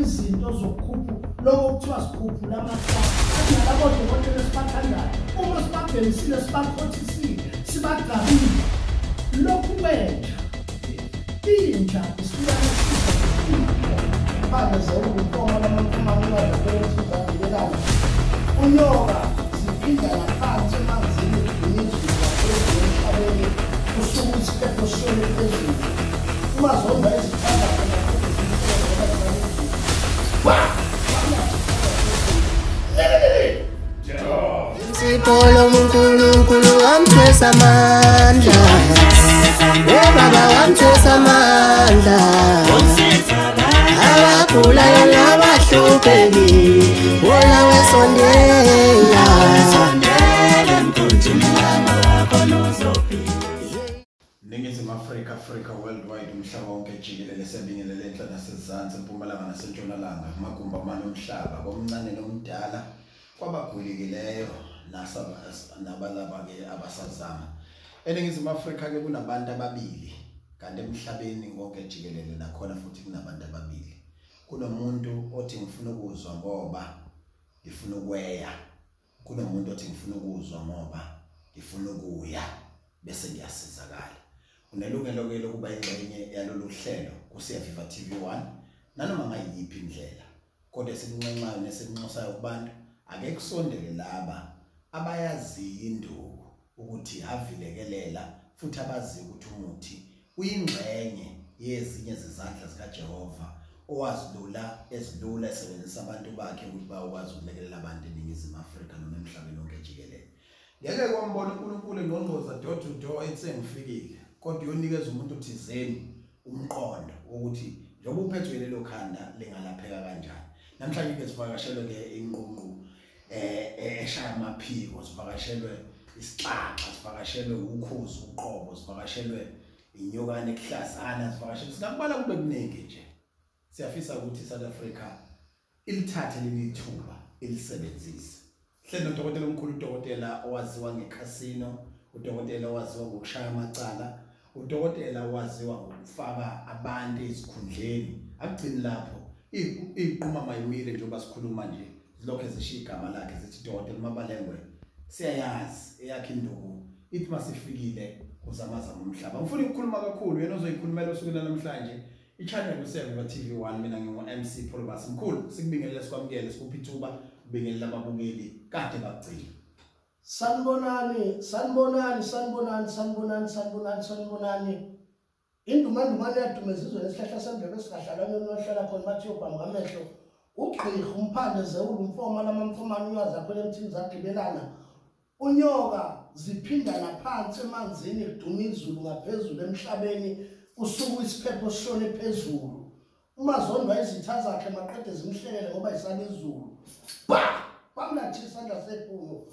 izinto zokukhuphu lokho kuthiwa sikhuphu lamahlathi labo dokotela siphathandayo uma sibabhelisile sibakhothisiwe sibagabile lokhu kwenja inja isibuyana phambi zokufoma lamankomane wabekela unyoka ziphinda laphansi emanzini imizwa emhlabeni usuku isiphepho sona phezulu uma zonda ezithanda Sipolo uNkulunkulu wamthesa amandla Baba wamthesa amandla Abagulayo nabahlupheki wona wesondela Ningizimu Africa worldwide umhlaba wonke jikelele sebingelele enhla nasezantsi empumalanga nasentshonalanga magumba amane omhlaba komncane nomdala kwabagulikileyo nabalaba ke abasazama eningizimu Africa ke kunabantu ababili kanti emhlabeni wonke jikelele nakhona futhi kunabantu ababili kunomuntu othi ngifuna ukuzwa ngoba ngifuna ukweya kunomuntu othi ngifuna ukuzwa ngoba ngifuna ukuya bese ngiyasizakala unelungelo ke lokuba ingxenye yalolu hlelo kuSiyaviva TV1 nanoma ngayiphi indlela kodwa sikunxenxayo nesinxosayo kubantu ake kusondele laba abayazi induku ukuthi avilekelela futhi abazi ukuthi umuthi uyingxenye yezinye zezandla zikaJehova owazidlula ezidlula esebenzisa abantu bakhe ukuthi bakwazi ukulekelela abantu eningizimu Afrika noma emhlabeni wonke jikelele ngeke kwambona uNkulunkulu ngongqoza door to door etsengifikile kodwa uyonikeza umuntu othizeni umqondo ukuthi njengoba uphethwe lelo khanda lingalapheka kanjani namhlanje ke sivakashelwe ke inqunqu eshaya amaphiko sivakashelwe isixaxa sivakashelwe ukhuzi uqobo sivakashelwe inyokane ekuhlazana sivakashelwe sinakubala kube kuningi nje siyafisa ukuthi South Africa ilithathe lelithuba ilisebenzise hlelo udokotela omkhulu udokotela owaziwa ngecasino udokotela owaziwa ngokushaya amacala udokotela owaziwa ngokufaka abantu ezikhundleni akugcini lapho iqhuma mayiwile njengoba sikhuluma nje lokho ezishiya igama lakhe zithi dokotela Mabalengwe siyayazi eyakhe induku ithi masifikile uzamazama umhlaba ngifuna ukukhuluma kakhulu yena ozoyikhulumela usukela namhlanje ichannel uSiyaviva TV1 mina ngingu-MC Paulbas mkhulu sikubingelele sikwamukele sikuphi ithuba ubingelela ababukeli kade bakugcina sanibonani indumandumane yadumezizwe lesihlahla sendlebe esingahlala nohlala khona bathi yobhamba amehlo ugqirha umphande zewulu umfoma lamamfomane uyazi akhwele emthini zagqibelana unyoka ziphinda naphansi emanzini kuduma izulu ngaphezulu emhlabeni usuku isiphepho sishone phezulu uma zondwa izitha zakhe maqede zimhlelele ngoba isaba izulu bamlathi isandla sephungu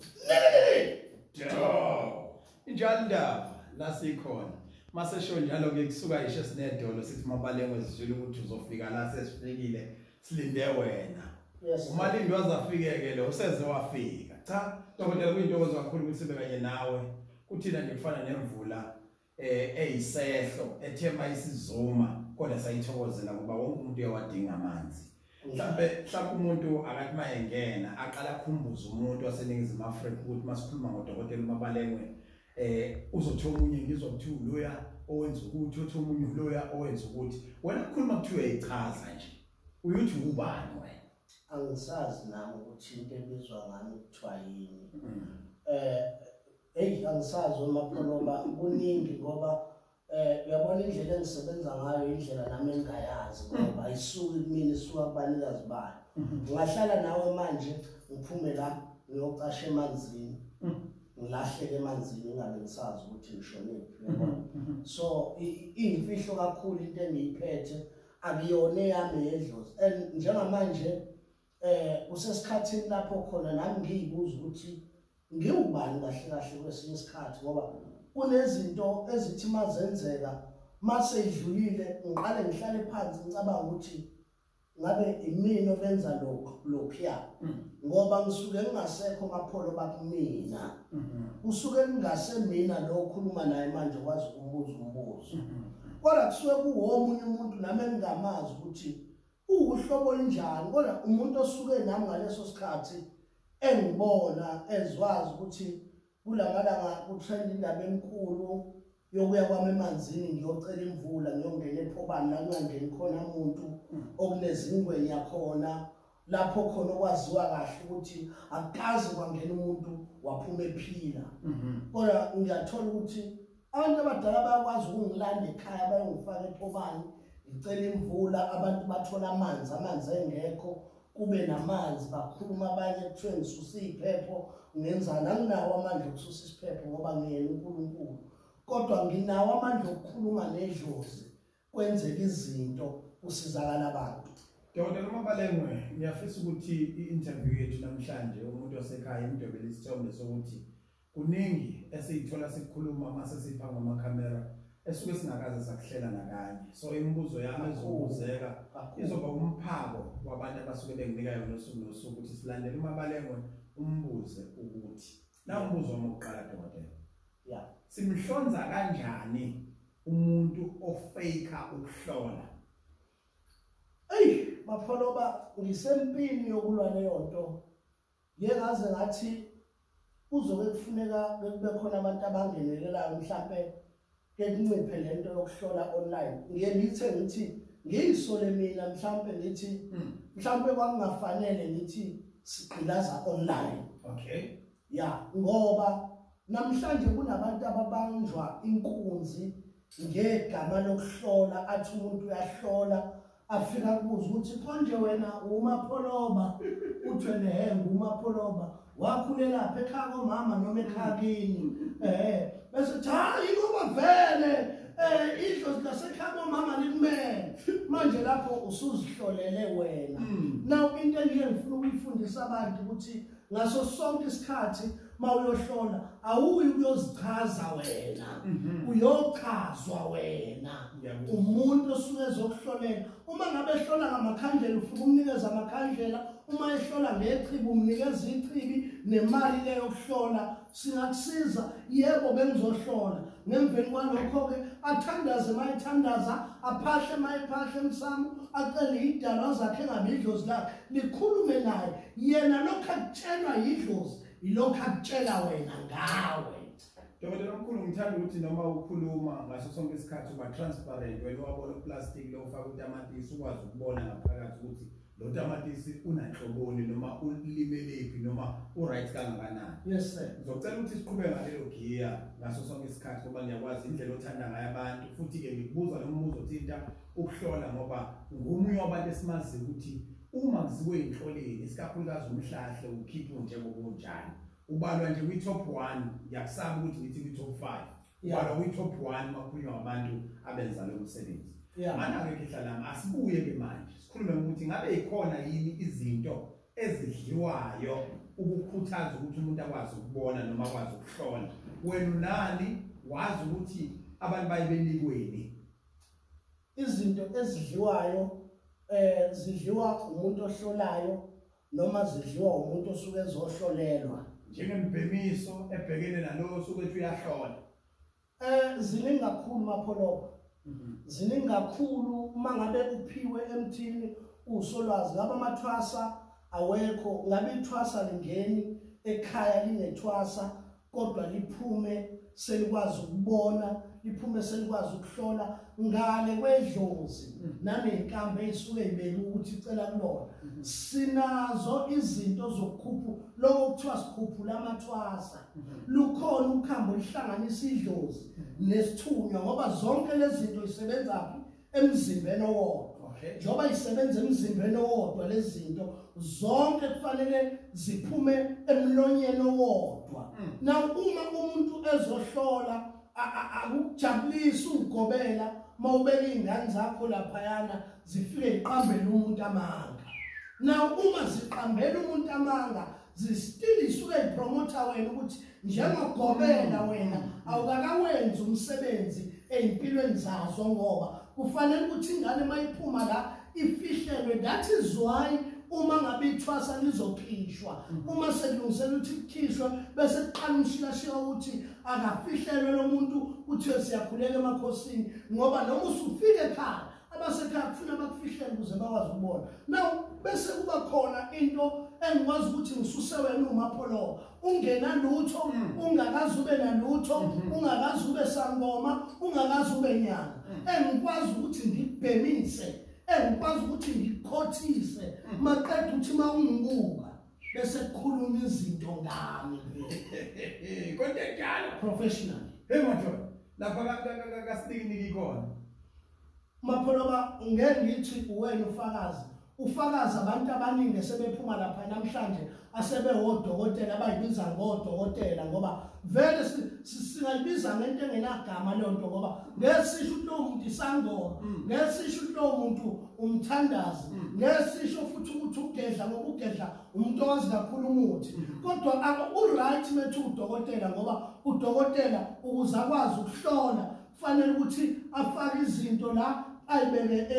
injalo indaba lasikhona masesho njalo ke kusuka ishe sinedolo sithi Mabalengwe sizwile ukuthi uzofika la sesifikile silinde wena umalindi wazafikeke lo useze wafika cha dokotela kuyintokozo kakhulu ukuthi sibe kanye nawe kuthina nje kufana nemvula eyisehlo ethema isizuma kodwa sayithokozela ngoba wonke umuntu uyawadinga amanzi mhlambe umuntu akathi mayengena aqala khumbuza umuntu waseningizimu Afrika ukuthi masikhuluma ngodokotela Mabalengwe uzothi omunye ngizwa ukuthi uloya owenza ukuthi uthi omunye uloya owenza ukuthi wena ukukhuluma kuthiwa ichaza nje uyuthi ubani wena angisazi nami ukuthi into ebizwa ngami kuthiwa yini angisazi uMapholoba kuningi ngoba uyabona indlela engisebenza ngayo indlela nami engayazi ngoba ayisuki kumina isuka kubanikazi bayo ngihlala nawe manje ngiphume la ngiyocasha emanzini ngilahleke emanzini ingabe ngisazi ukuthi ngishonephi yabona so imfihlo kakhulu into engiyiphethe akuyona yami yedlozi and njengamanje usesikhathini lapho khona nami ngiyibuza ukuthi ngiwubani kahle kahle kwesinye isikhathi ngoba kunezinto ezithi mazenzeka mase idlulile ngiqale ngihlale phansi ngicabanga ukuthi ngabe imini obenza lokho ngoba ngisuke ngingasekho Mapholo bakumina usuke ngingasemina lo okhuluma naye manje kwazi umbuzo kodwa kusuke kuwomunye umuntu nami engingamazi ukuthi uhlobo linjani kodwa umuntu osuke nami ngaleso sikhathi engibona ezwazi ukuthi kulamalanga kutrend indaba enkulu yokuya kwami emanzini ngiyocela imvula ngiyongena ephobani la kungangeni khona umuntu okunezingweni yakhona lapho khona okwaziwa kahle ukuthi akukazi kwangena umuntu waphuma ephila kodwa ngiyathola ukuthi abantu abadala bayakwazi ukungilanda ekhaya bayongifaka ephobani ngicela imvula abantu bathola amanzi engekho kube namanzi bakhuluma abanye kuthiwe ngisusa iziphepho ngenzana anginawo amandla okususa isiphepho ngoba ngiyena uNkulunkulu kodwa nginawo amandla okukhuluma nedlozi kwenzeka izinto usizakala abantu. Dr. Mabalengwe ngiyafisa ukuthi i-interview yethu namhlanje umuntu osekhaya imdobele isithombe sokuthi kuningi esiyithola sikhuluma mase sipha ngamakhamera esuke singakaze sakuhlela nakanye so imibuzo yami ezokuzeka izoba umphako wabantu abasuke benginika yona usuku ukuthi silandele uMabalengwe umbuze ukuthi na umbuzo wami oqala Dr. Simhlonza kanjani umuntu ofake ukuhlola? Bapholoba ngisempini yokulwa leyo nto ngengaze ngathi uzoke kufuneka kube khona abantu abangenelelayo mhlambe kenciphe lento yokuhlola online ngiyelithe ngithi ngiyisole mina mhlambe ngithi mhlambe kwakungafanele ngithi sigqilaza online. Ngoba namhlanje kunabantu ababanjwa inkunzi ngegama lokuhlola athi umuntu uyahlola afika kubuza ukuthi konje wena uMapholoba uthi wena nguMapholoba wakhulela lapha ekhaya komama noma ekhaya kini bese hayi ngoba vele idlozi lasekhaya komama likumele manje lapho usuzihlolele wena. Now into engiye ngifuna ukuyifundisa abantu ukuthi ngaso sonke isikhathi mawuyohlola awuyi ukuyozichaza wena uyochazwa wena umuntu osuke ezokuhlolela. Uma ngabe ehlola ngamakhandlela ufuna umnikeza amakhandlela, uma ehlola ngechibi umnikeza ichibi nemali leyo yokuhlola singakusiza yebo bengizohlola ngemveni kwalokho ke athandaze mayithandaza aphahle mayiphahla emsamo acele idalwa zakhe engabe idlozi lakhe likhulume naye yena lokho akutshelwa idlozi ilokho akutshela wena ngawe. Dr. Mkhulu ngithanda ukuthi noma ukhuluma ngaso sonke isikhathi uba transparent wena wabona uplastic lo ufaka utamatisi ukwazi ukubona ngaphakathi ukuthi lo tamatisi unanhloboni noma ulimelephi noma uright kangakanani. Yes sir. Ngizocela ukuthi siqhubeke ngalelo gear ngaso sonke isikhathi ngoba ngiyakwazi indlela othanda ngayo abantu futhi ke ngikubuza lo mbuzo othinta ukuhlola ngoba ngomunye wabantu esimazi ukuthi uma kuziwe inhloleni isikakhulukazi umhlahle ukhipho njengokunjani ubalwa nje kwi-top 1 yakusaba ukuthi ngithi kwi-top 5 ubalwa kwi-top 1 makhulunywa ngabantu abenza lo msebenzi. Mana-ke khehlalami asibuye ke manje sikhulume ukuthi ngabe ikhona yini izinto ezidliwayo ukukhuthaza ukuthi umuntu akwazi ukubona noma akwazi ukuhlola. Wena unani wazi ukuthi abantu bayibenikweni izinto ezidliwayo zidliwa umuntu ohlolayo noma zidliwa umuntu osuke ezohlolelwa njengembhemiso ebhekene nalo osuke ethi uyahlola. Ziningi kakhulu Mapholoba ziningi kakhulu uma ngabe uphiwe emthini usolwazi ngabe amathwasa awekho ngabe ithwasa lingeni ekhaya linethwasa kodwa liphume selikwazi ukubona liphume selikwazi ukuhlola ngale kwedlozi nanenkambe ezisuke ibeka ukuthi icela kulona. Sinazo izinto zokukhuphu lokho kuthiwa sikhuphula amathwasa lukhona ukhambo lihlanganisa idlozi nesithunywa ngoba zonke lezi zinto isebenzaphi emzimbeni owodwa. Njoba isebenza emzimbeni owodwa lezi zinto zonke kufanele ziphume emlonyeni owodwa. Na uma umuntu ezohlola akujabulisa ugobela mawubeka izingane zakho laphayana zifike iqambele umuntu amanga. Na uma ziqambela umuntu amanga zistili isuke ipromota wena ukuthi njengogobela wena awukakawenza umsebenzi empilweni zazo ngoba kufanele ukuthi ingane mayiphuma la ifihlelwe. That is why uma ngabe ithwasa lizokhishwa uma selungisela ukuthi likhishwe bese kuqala umshilashika ukuthi akafihlelwe lo muntu kuthiwe siyakhuleka emakhosini ngoba noma usufike ekhaya abasekhaya kufuna bakufihlele ukuze bakwazi ukubona. Now bese kuba khona into engikwazi ukuthi ngisuse wena uMapholoba ungena lutho ungakazi ube nalutho ungakazi ube sangoma ungakazi ube nyanga engikwazi ukuthi ngibhemise engikwazi ukuthi ngikhothise maqedwe uthi mawungibuka bese kukhuluma izinto ngami konke njalo professional. Hey manje lapha kaSinikini khona Mapholoba ngeke ngithi wena ufakazi abantu abaningi sebephuma lapha namhlanje asebehodokotela abayibiza ngodokotela ngoba vele singayibiza ngento engenagama leyo nto ngoba ngesisho ukuthi lo muntu isangoma ngesisho ukuthi lo muntu umthandazi ngesisho futhi ukuthi ugedla ngoba ugedla umuntu owazi kakhulu umuthi kodwa uright methu udokotela ngoba udokotela ukuze akwazi ukuhlola kufanele ukuthi afake izinto la ayibeke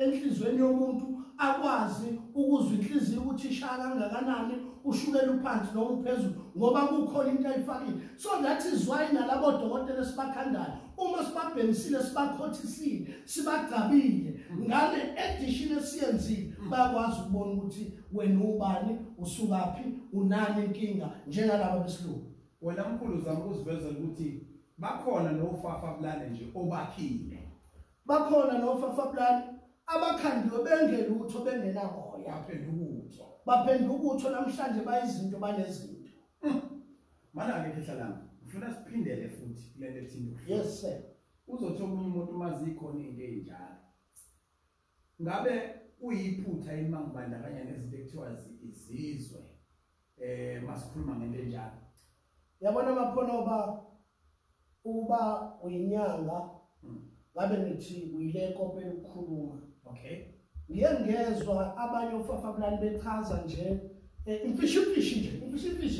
enhlizweni yomuntu akwazi ukuzwa inhliziyo ukuthi ishaya kangakanani ushukela uphansi noma uphezulu ngoba kukhona into ayifakile. So that is why nalabo dokotela sibakhandayo uma sibabhemisile sibakhothisile sibagabile ngale edition esiyenzile bayakwazi ukubona ukuthi wena ubani usukaphi unani inkinga njengalabo besilungu. Wena mkhulu zami ukuzivezela ukuthi bakhona nofafa bulane nje obakhile bakhona nofafa bulane abakhandiwe bengelutho bengenamoya baphendukutho namhlanje bayizinto banezinto. Mana ke hlalanga ufuna siphindele futhi kulento ethini. Yes sir. Uzothi omunye umuntu mazikhona into ezinjalo ngabe uyiphutha imangibandakanya nezinto ekuthiwa izizwe masikhuluma ngento enjalo. Yabona Mapholoba uba uyinyanga ngabe ngithi uyileko ukukhuluma. Okay. Ngiyengezwa abanye ufafa bulani bechaza nje imfishi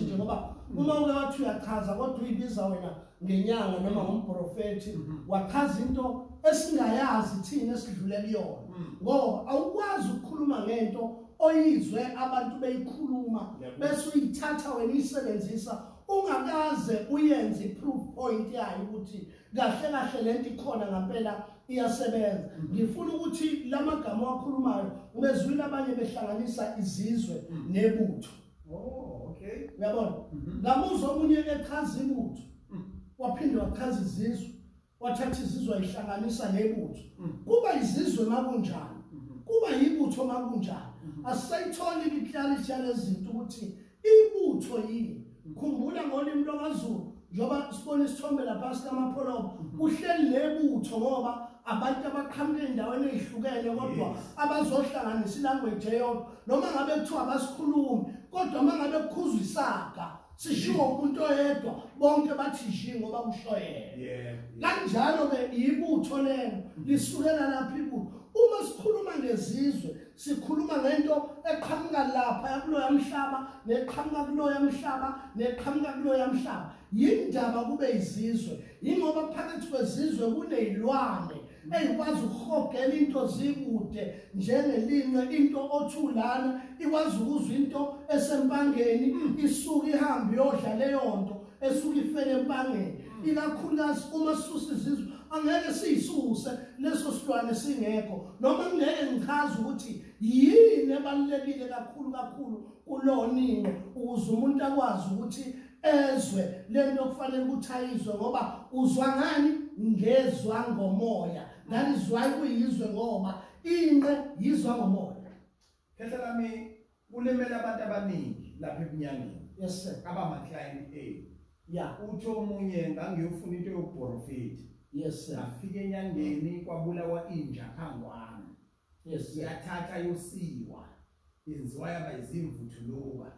nje ngoba uma uke wathi uyachaza kodwa uyibiza wena ngenyanga noma ngomprofeti wachaza into esingayazi thina esidlule kuyona ngoba awukwazi ukukhuluma ngento oyizwe abantu beyikhuluma bese uyithatha wena isebenzisa ungakaze uyenze proof point yayo ukuthi kahle lento ikhona ngempela iyasebenza. Ngifuna ukuthi lamagama wakhulumayo ubezwile abanye behlanganisa izizwe nebutho. Oh okay. Uyabona? Ngamuzwa omunye echaza ibutho waphinde wachaza izizwe wathatha izizwe ayihlanganisa nebutho. Kuba izizwe makunjani kuba yibutho makunjani asayitholi iklarity yalezinto ukuthi ibutho yini. Khumbula ngolimi lwakaZulu njoba sibona isithombe lapha sikaMapholoba uhleli nebutho ngoba abantu abaqhamuka endaweni ezihlukene kodwa abazohlanganisa ilanguage eyodwa noma ngabe kuthiwa abasikhulumi kodwa mangabe kukhuzwa isaga sishiwo umuntu oyedwa bonke bathi nje ngoba kusho yena. Kanjalo ke ibutho lelo lisukela lapha ibutho. Uma sikhuluma ngezizwe sikhuluma ngento eqhamuka lapha yakuloya mhlaba neqhamuka kuloya mhlaba neqhamuka kuloya mhlaba yindaba kube izizwe ingoba phakathi kwezizwe kunezilwane eyikwazi ukuhogela into zikude njengelinqe into othulana ikwazi ukuzwa into esempangeni isuka ihambe yodla leyo nto esuka ifele empangeni ikakhulukazi uma sisusa izizwe angeke siyisuse leso silwane singekho noma ngeke ngichaze ukuthi yini ebalekile kakhulu kuloningo ukuze umuntu akwazi ukuthi ezwe lento kufanele ukuthi ayizwe ngoba uzwa ngani ngezwa ngomoya ngalizwa kuyizwe ngoba inqe yizwa ngomoya. Khehla lami kulemela abantu abaningi lapha ebunyangeni. Yes sir. Abama client A. Yeah. Uthi omunye ngangiyofuna into yoprofeti. Yes sir. Afike enyangeni kwabulawa inja phangwana. Yes sir. Yathatha yosiwa. Izinziwa yaba izimvuthuluka.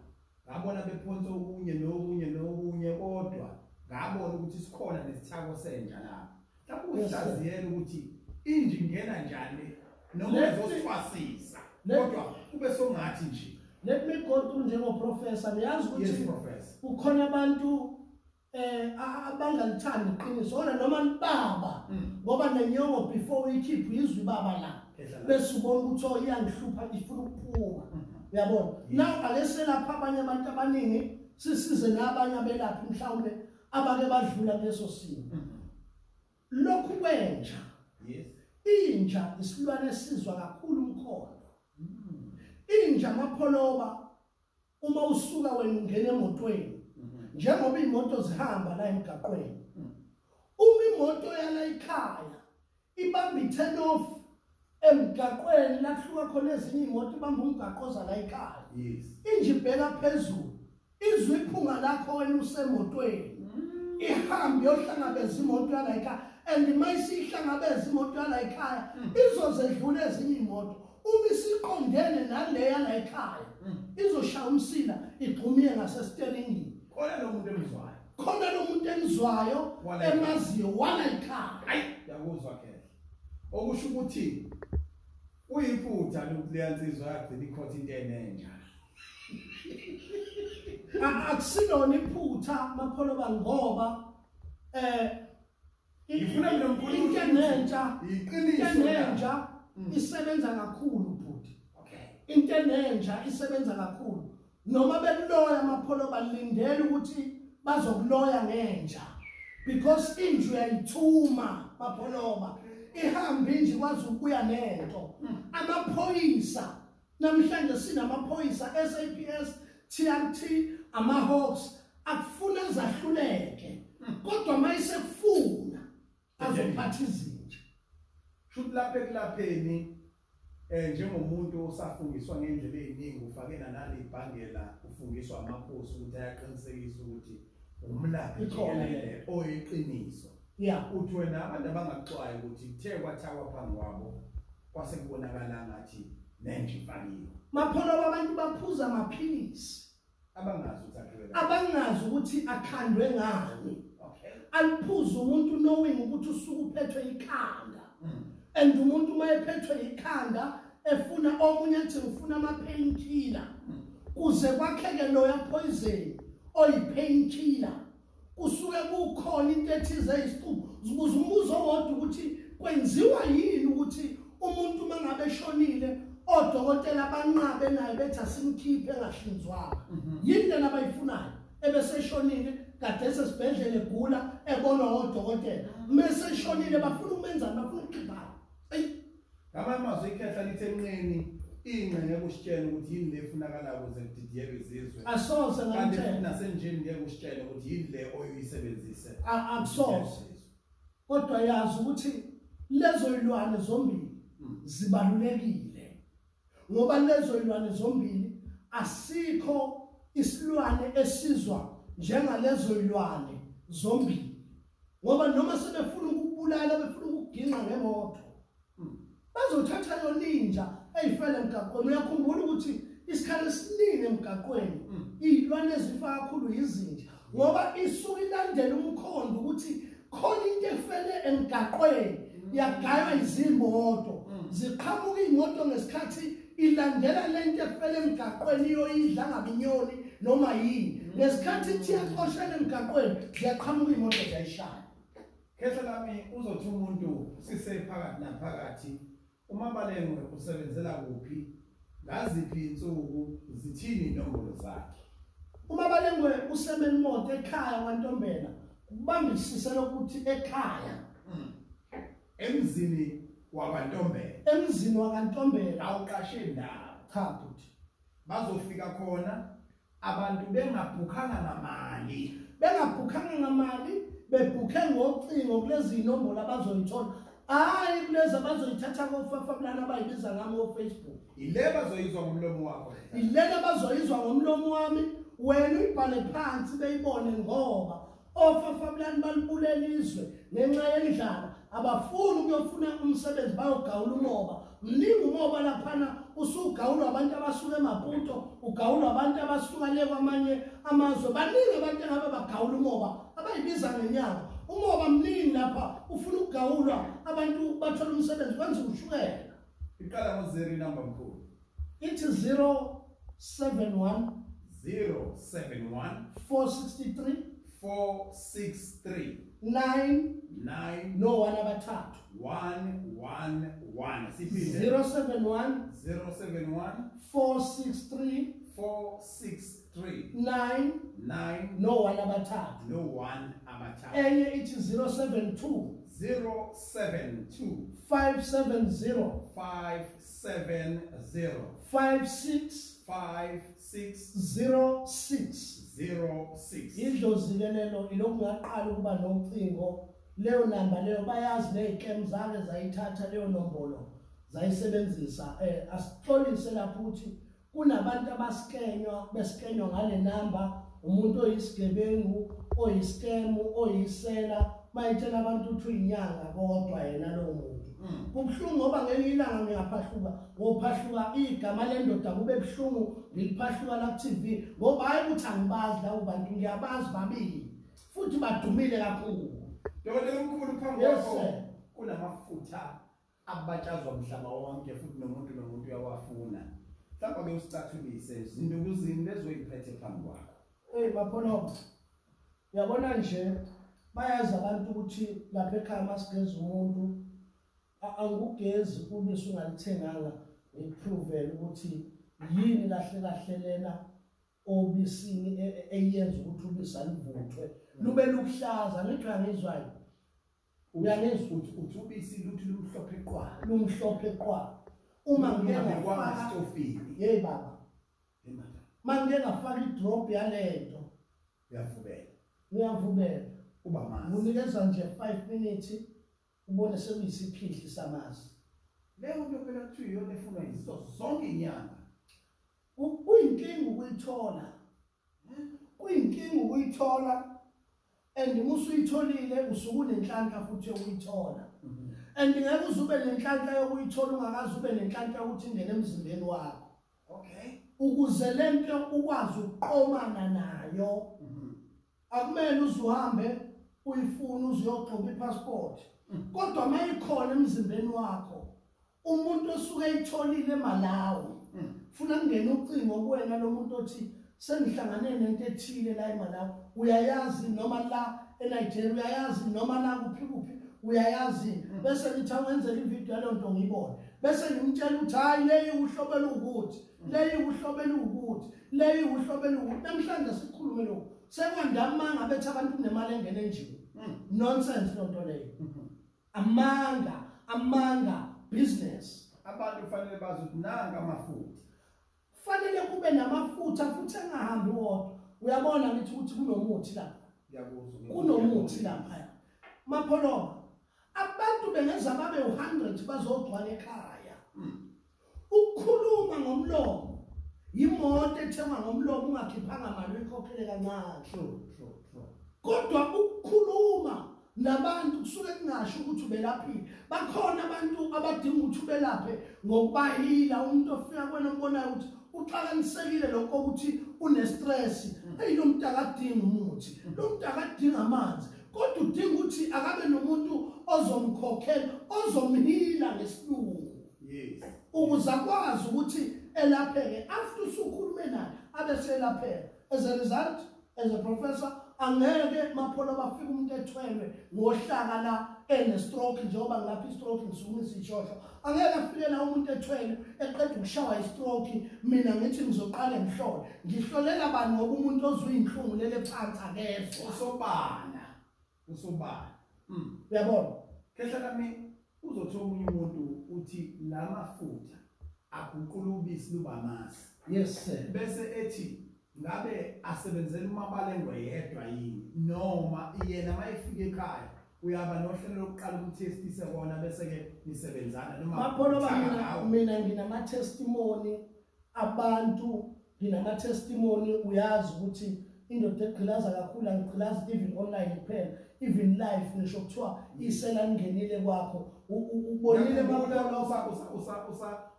Ngabona bephonsa okunye kodwa ngabona ukuthi sikhona nesithako senja lapha. Lapho uhlaziyela ukuthi inji ingena njani noma uzosifasisa kodwa kube songathi nje. Let me go through njengoprofessor niyazi ukuthi yes professor ukhona abantu abangalithandi iqiniso noma baba ngoba nenyongo before uyikhiphe izwi baba la bese ubona ukuthi iyangihlupha ifuna ukuphuma. Uyabona now alese lapha abanye abantu abaningi sisize nabanye abelaphi mhlawumbe abake badlula kuleso simo lokhu kwenja inja isilwane esizwa kakhulu umkhondo. Inja amapholoba uma usuka wena ungena emotweni njengoba imoto zihamba la emgaqweni. Uma imoto yala ekhaya ibamba i-turn off emgaqweni la kuhluka khona ezinye imoto ibamba umgaqoza la ekhaya. Inja ibheka phezulu izwe iphunga lakho wena usemotweni ihambe yohlangabeza imoto yala ekhaya and mayisihlangabeza imoto yala ekhaya izozedlula ezinye imoto. Uma isiqondene naleya la ekhaya izoshaya umsila igxumie ngasesteringini. Khona lo muntu emzwayo emaziyo wala ekhaya. Hayi yakuzwa kahle. Okusho ukuthi uyiphutha lokuleya nsizwa yakhe ikhothi into enenja. Akusilona iphutha mapholoba ngoba Ngifuna mina mkhulu intenenja isebenza kakhulu bhuti. Intenenja isebenza kakhulu. Noma bekuloya amapholoba lindele ukuthi bazokuloya ngenja because inju uyayithuma mapholoba ihambe nje kwazi ukuya nento. Amaphoyisa namhlanje sinamaphoyisa SAPS, TRT, amaHawks akufuna zahluleke kodwa mayisekufuna azophatha izinja. Futhi lapha ekulapheni njengomuntu osafungiswa ngendlela eziningi ufakena nale ibhangela ufungiswa amaphosi ukuthi ayaqinisekisa ukuthi umlaphi jikelele oyiqiniso. Uthi wena abantu abangaxwayi ukuthi kuthe kwathawa phambi kwabo kwase kubonakala ngathi nenje ifakiwe. Mapholoba abantu baphuza amaphilisi abangazi ukuthi akhandwe ngani. Aliphuza umuntu knowing ukuthi usuku uphethwe ikhanda. And umuntu mayephethwe ikhanda efuna omunye athi ufuna ama painkiller kuze kwakheke loya poison oyi painkiller kusuke kukhona into ethize isicubu zibuza umbuzo wodwa ukuthi kwenziwa yini ukuthi umuntu mangabe eshonile odokotela banqabe naye bethi asimkhiphe engahlinzwanga. Yini lena abayifunayo ebese eshonile kade esesibhedlela egula ebonwa odokotela mase eshonile bafuna ukumenza bafuna ukukhipha. Ngamazwi ikhehla lithenqeni ingqenge kusitshela ukuthi yini le efunakala ukuze kudidiyeke izizwe. Asoze kanti nasenjeni ngeke kusitshela ukuthi yini le oyisebenzise. Akusoze. Kodwa yazi ukuthi lezo ilwane zombili zibalulekile. Ngoba lezo ilwane zombili asikho isilwane esizwa njengalezo ilwane zombili. Ngoba noma sebefuna ukubulala befuna ukuginqa ngemoto bazothatha yo ninja eyifela emgaqweni. Uyakhumbula ukuthi isikhathi esiningi emgaqweni izilwane ezifa kakhulu izinja ngoba isuka ilandela umkhondo ukuthi khona into efele emgaqweni yagaywa izimoto ziqhamuka imoto ngesikhathi ilandela lento efele emgaqweni iyoyidla ngabinyoni noma yini ngesikhathi ithi yaxoshela emgaqweni ziyaqhamuka imoto ziyayishaya. Khehla lami uzothi umuntu sisephakathi naphakathi uMabalengwe usebenzela kuphi ngaziphi insuku zithini inombolo zakhe. uMabalengwe usemeni imoto ekhaya kwaNtombela kubambisise lokuthi ekhaya emzini wakwaNtombela awuqashe ndawo cha futhi bazofika khona abantu bengabhukhanga ngamali bebhukhe ngocingo kulezi inombolo abazoyithola. Hayi kulezi abazoyithatha koFafabulana abayibiza ngami oFacebook. Ile bazoyizwa ngomlomo wakho. Ile bazoyizwa ngomlomo wami wena uyibhale phansi beyibone ngoba oFafabulana balibulela izwe ngenxa yendlala abafuni ukuyofuna umsebenzi bayogawula umoba. Mningi umoba laphana usugawulwa abantu abasuka eMaputo ugawulwa abantu abasuka le kwamanye amazwe. Baningi abantu ngabe bagawula umoba abayibiza ngenyanga. Umoba mningi lapha ufuna ukugawulwa abantu bathola umsebenzi kwenza ushukela. Iqala ngo-0 number mkhulu. Ithi 071 463 9 no 1 abathathu 111 siphinde 071 463 9 no 1 abathathu no 1 abathathu enye ithi 072 072 570 570 5606 06. idlozi lelo ilokungaqala ukuba nocingo leyo namba leyo bayazi nezicam zake zayithatha leyo nombolo zayisebenzisa asixolise lapho ukuthi kunabantu beskenywa ngale namba umuntu oyisigebengu oyiscam oyisela mayitshela abantu ukuthi uyinyanga kodwa yena lo muntu kubhlungu ngoba ngelinye ilanga ngophahluka igama lendoda kube bhlungu ngiliphahluka la TV ngoba hayi ukuthi angibazi la ubantu ngiyabazi babili futhi badumile kakhulu Dokotela omkhulu phambi kwakho kunamafutha abatshazwa umhlaba wonke futhi nomuntu uyawafuna mhlawumbe ke usitathulise izinto kuzini lezoyiphethe phambi kwakho Maphono uyabona nje bayazi abantu ukuthi lapha ekhaya masigeza umuntu angugezi kube sungalithenga ngiprove ukuthi yini kahle lena obisini eyenza ukuthi ubisi alivuthwe lube luhlaza ngithi angizwayo uyangizwa uthi ubisi luthi lumhlophe qwa uma ngiyafaka stofini hey baba manje ngafaka idrop yalento ngiyavubela uba manje unikeza nje 5 minutes ubone sekuyisiphihli samasi leyo nto phela kuthiwa iyona efunwa yizo zonke inyanga kuyinkinga ukuyithola and musuyitholile usuku nenhlanhla futhi ukuyithola and ngeke uzube nenhlanhla yokuyithola ungakazi ube nenhlanhla ukuthi ingene emzimbeni wakho ukuze lento ukwazi ukuqomana nayo akumele uzuhambe uyifuna uzoyoqoba ipassport kodwa mayikhona emzimbeni wakho umuntu osuke eyitholile eMalawi funa kungena ucingo kuwena lo muntu othi sengihlangane nento ethile la eMalawi uyayazi noma la eNigeria uyayazi noma la kuphi uyayazi bese ngithi awenzele ivideo yalo nto ngiyibone bese ngimtshela ukuthi hayi leyi uhlobela ukuthi leyi uhlobela ukuthi namhlanje sikhulume lokho sekwandamanga bethi abantu kunemali engene enjini nonsense lonto leyo amanga business abantu kufanele bazi ukuthi nanga amafutha fanele kube namafutha futhi engahambi wodwa uyabona ngithi ukuthi kunomuthi lapha Mapholoma abantu bengenza babe 100 bazogcwala ekhaya ukukhuluma ngomlomo imoto ethengwa ngomlomo ungakhiphanga mali uyikhokhele kancane kodwa ukukhuluma nabantu kusuke kungasho ukuthi ubelaphile bakhona abantu abadinga ukuthi ubelaphe ngokubahila umuntu ofika kwena umbonayo ukuthi uqalanisekile lokho ukuthi une stress lo muntu akadinga umuthi lo muntu akadinga amanzi kodwa udinga ukuthi akabe nomuntu ozomkhokhela ozomhila ngesilungu ukuze akwazi ukuthi elapheke after usukhulume naye abeselapheka as a result as a professor angeke Mapholo bafika umuntu ethwelwe ngohlaka la stroke njengoba ngilapha istroke ngisumisa ishosho angeke afike la umuntu ethwelwe eqeda ukushawa istroke mina ngithi ngizoqala ngihlolela bani ngoba umuntu ozwe inhlungu lele phansi akezwa usobala uyabona kehla kami uzothola umunye umuntu uthi lamafutha aguqula ubisi luba amasi yes sir bese ethi ngabe asebenzela umabalengwe yedwa yini noma yena mayefika ekhaya uyaba nohlelo lokuqala umtestise kona bese ke nisebenzana noma Mapholo mina nginama testimony abantu nginama testimony uyazi ukuthi indoda egqilaza kakhulu angigqilazi even online kuphela even live ngisho kuthiwa isela ngenile kwakho ubonile Mapholo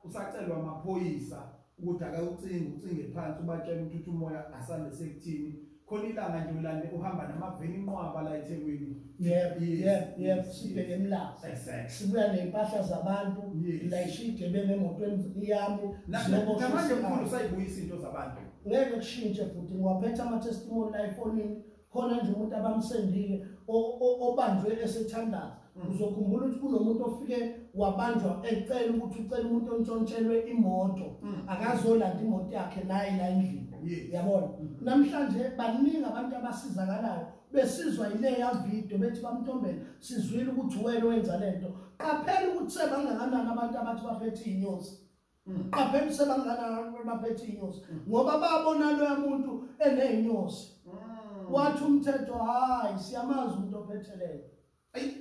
usacelwa amaphoyisa ukuthi akawucinge phansi ubatshela ukuthi umoya asande sekuthini khona ilanga nje ulande uhamba namaveni inqwaba la eThekwini yep sibheke emlaza sibuya neimpahla zabantu la ishigebe emotweni yami namanje mkhulu sayibuyisa into zabantu ngeke kushintshe futhi ngiwaphethe ama testimony la efonini khona nje umuntu abamsendile obanjwe esethandaza uzokhumbula ukuthi kunomuntu ofike wabanjwa ecela ukuthi ucela umuntu ontshontshele imoto akazolanda imoto yakhe naye la endlini yabona namhlanje baningi abantu abasizakalayo besizwa ileya video bethi bamntombela sizwile ukuthi wena owenza lento qaphela ukuthi sebangakanani abantu abathi baphethe inyosi qaphela sebangakanani abantu baphethe inyosi ngoba babona lo muntu eneyinyosi wathi umthetho hayi siyamazi umuntu ophetheleyo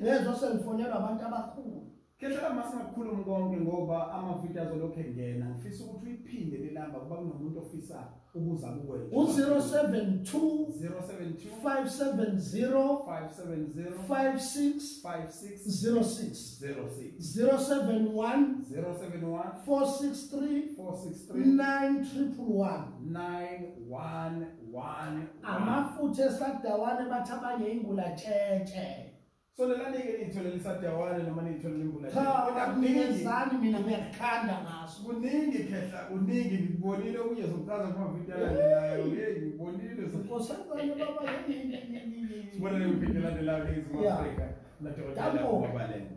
yezwa sengifonelwa abantu abakhulu Kehla masingakhuluma konke ngoba amavidiyo azolokho engena ngifisa ukuthi uyiphinde lelamba kuba kunomuntu ofisa ukuza kuwe u072 570 5606 071 463 911 amafutha esadawane bathi abanye ingula tshetshe so lelani ke nitholela isadawane noma nitholela imbula kodwa kuningezani mina ngiyakhanda ngaso kuningi khehla kuningi ngibonile ukuye zokuchaza kuma video alandelayo ngibonile zokosakanye baba sibona le video alandelayo ezima Africa na Dr. Babaleng